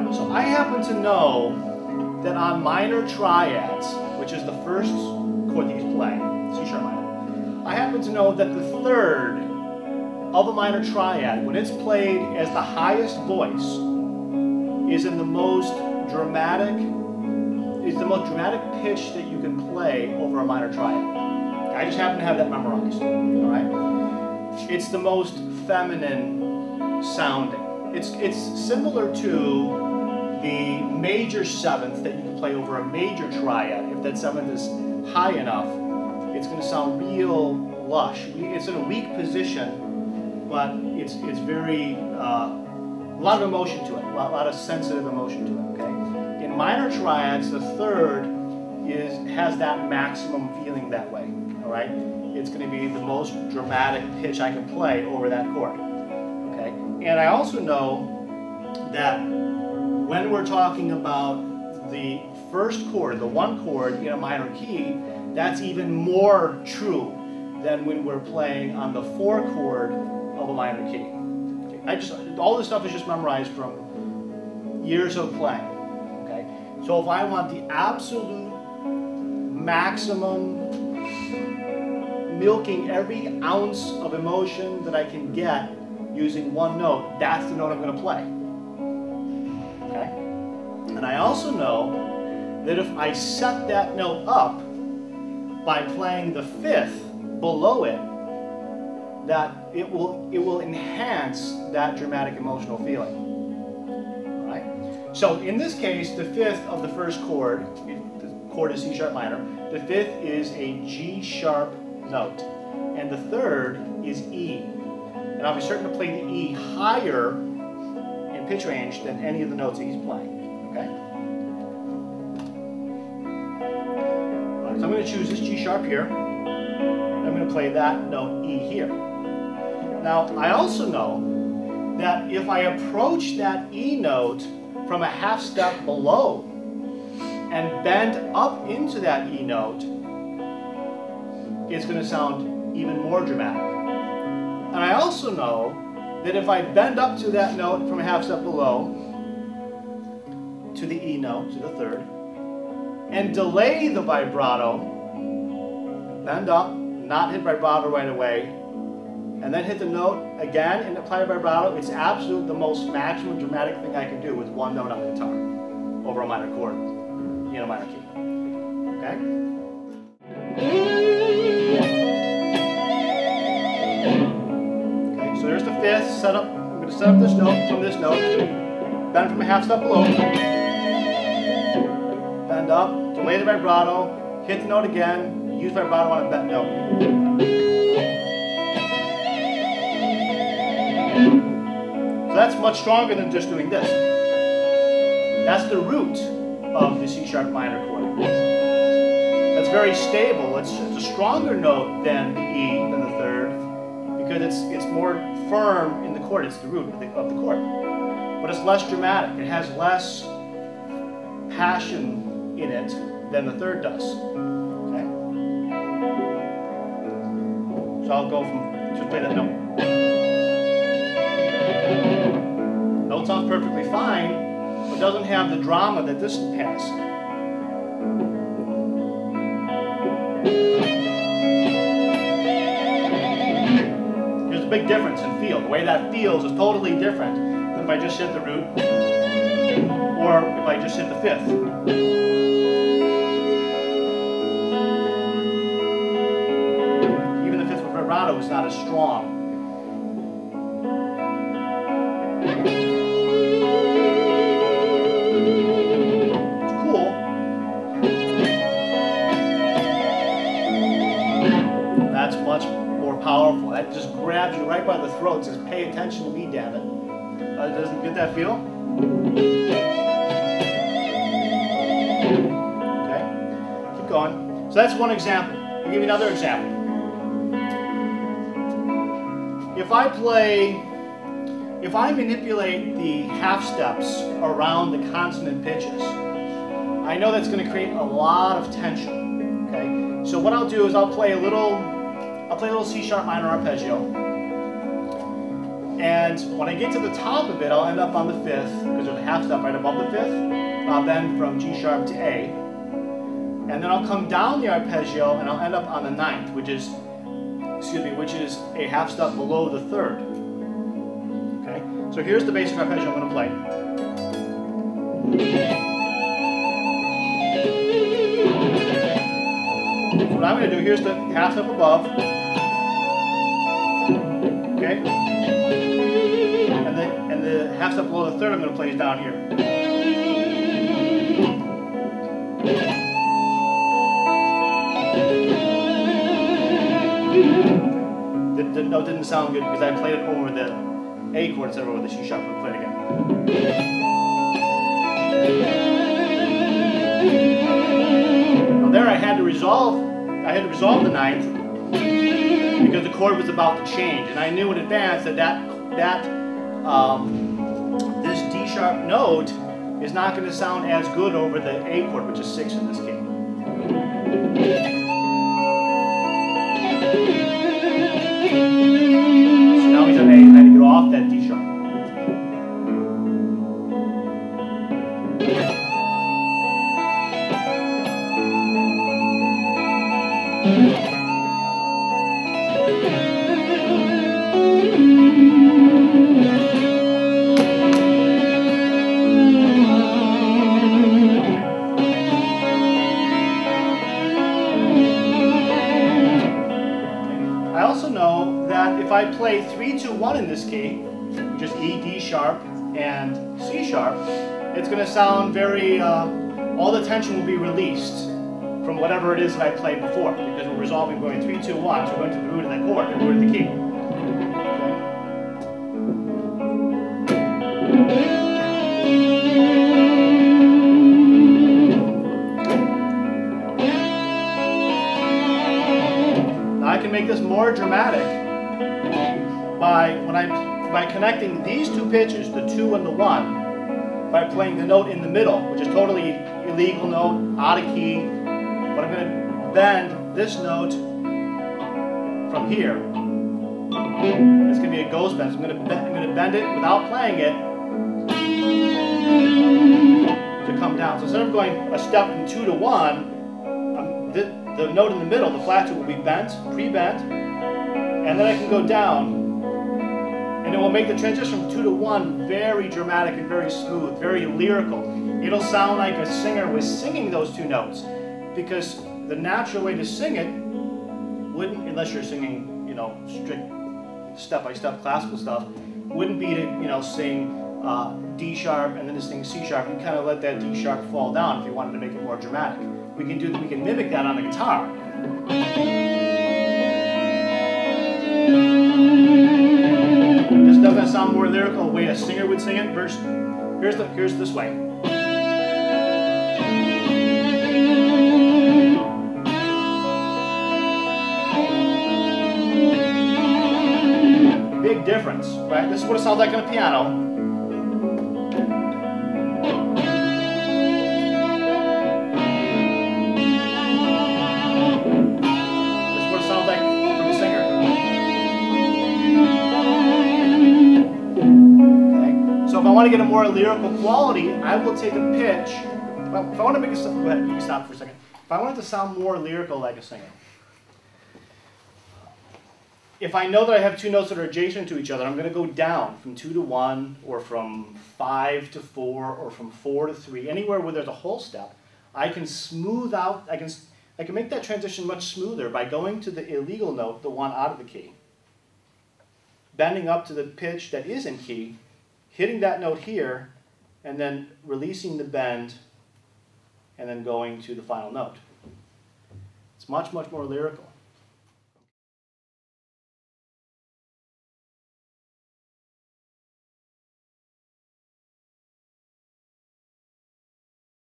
Alright, so I happen to know that on minor triads, which is the first chord that he's playing, C sharp minor, I happen to know that the third of a minor triad, when it's played as the highest voice, is the most dramatic pitch that you can play over a minor triad. I just happen to have that memorized. All right? It's the most feminine sounding. It's similar to the major seventh that you can play over a major triad. If that seventh is high enough, it's going to sound real lush. It's in a weak position, but it's very a lot of emotion to it, a lot of sensitive emotion to it. Okay. In minor triads, the third has that maximum feeling that way. All right. It's going to be the most dramatic pitch I can play over that chord. Okay. And I also know that when we're talking about the first chord, the one chord in a minor key, that's even more true than when we're playing on the four chord of a minor key. All this stuff is just memorized from years of playing. Okay, so if I want the absolute maximum, milking every ounce of emotion that I can get using one note, that's the note I'm going to play. Okay, and I also know that if I set that note up by playing the fifth below it, that it will enhance that dramatic emotional feeling. All right? So in this case, the fifth of the first chord, the chord is C sharp minor, the fifth is a G sharp note, and the third is E. And I'll be certain to play the E higher in pitch range than any of the notes that he's playing. Okay? All right, so I'm going to choose this G sharp here. I'm going to play that note E here. Now, I also know that if I approach that E note from a half step below and bend up into that E note, it's going to sound even more dramatic. And I also know that if I bend up to that note from a half step below, to the E note, to the third, and delay the vibrato, bend up, not hit vibrato right away, and then hit the note again and apply vibrato, it's absolutely the most maximum dramatic thing I can do with one note on the guitar over a minor chord in a minor key. Okay? Okay, so there's the fifth set up. I'm going to set up this note from this note, bend from a half step below, bend up, delay the vibrato, hit the note again, use vibrato on a bent note. So that's much stronger than just doing this. That's the root of the C sharp minor chord. That's very stable. It's a stronger note than the E, than the third, because it's more firm in the chord. It's the root of the chord. But it's less dramatic. It has less passion in it than the third does. Okay? So I'll go from, just play that note. Note sounds perfectly fine, but doesn't have the drama that this has. There's a big difference in feel. The way that feels is totally different than if I just hit the root or if I just hit the fifth. Even the fifth with vibrato is not as strong. Powerful. That just grabs you right by the throat and says, pay attention to me, damn it. Doesn't get that feel? Okay. Keep going. So that's one example. I'll give you another example. If I manipulate the half steps around the consonant pitches, I know that's going to create a lot of tension. Okay. So what I'll do is I'll play a little C sharp minor arpeggio, And when I get to the top of it, I'll end up on the 5th, because there's a half step right above the 5th. I'll bend from G sharp to A. And then I'll come down the arpeggio and I'll end up on the 9th, which is a half step below the 3rd. Okay? So here's the basic arpeggio I'm going to play. So what I'm going to do, here's the half step above. Okay? And the half step below the 3rd I'm going to play is down here. The note didn't sound good because I played it over the A chord instead of over the C sharp. We'll play it again. Now there I had to resolve the 9th because the chord was about to change, and I knew in advance that this D sharp note is not going to sound as good over the A chord, which is 6 in this key. So now he's on A, and I had to get off that D sharp. I also know that if I play 3-2-1 in this key, which is E, D sharp, and C sharp, it's going to sound very, all the tension will be released from whatever it is that I played before, because we're resolving going 3-2-1, so we're going to the root of that chord, the root of the key. I can make this more dramatic by connecting these two pitches, the 2 and the 1, by playing the note in the middle, which is totally illegal note, out of key. But I'm going to bend this note from here. It's going to be a ghost bend. So I'm going to bend it without playing it to come down. So instead of going a step from 2 to 1, the note in the middle, the flat 2, will be bent, pre-bent, and then I can go down, and it will make the transition from 2 to 1 very dramatic and very smooth, very lyrical. It'll sound like a singer was singing those two notes, because the natural way to sing it wouldn't, unless you're singing, strict step-by-step classical stuff, wouldn't be to, sing D sharp and then to sing C sharp. You kind of let that D sharp fall down if you wanted to make it more dramatic. We can mimic that on the guitar. This doesn't sound more lyrical the way a singer would sing it. Here's this way. Big difference, right? This is what it sounds like on a piano. If I want to get a more lyrical quality, I will take a pitch. Well, if I want to make it, go ahead, you can stop for a second. If I want it to sound more lyrical like a singer, if I know that I have two notes that are adjacent to each other, I'm going to go down from 2 to 1, or from 5 to 4, or from 4 to 3, anywhere where there's a whole step. I can smooth out. I can make that transition much smoother by going to the illegal note, the one out of the key, bending up to the pitch that is in key, hitting that note here, and then releasing the bend, and then going to the final note. It's much, much more lyrical.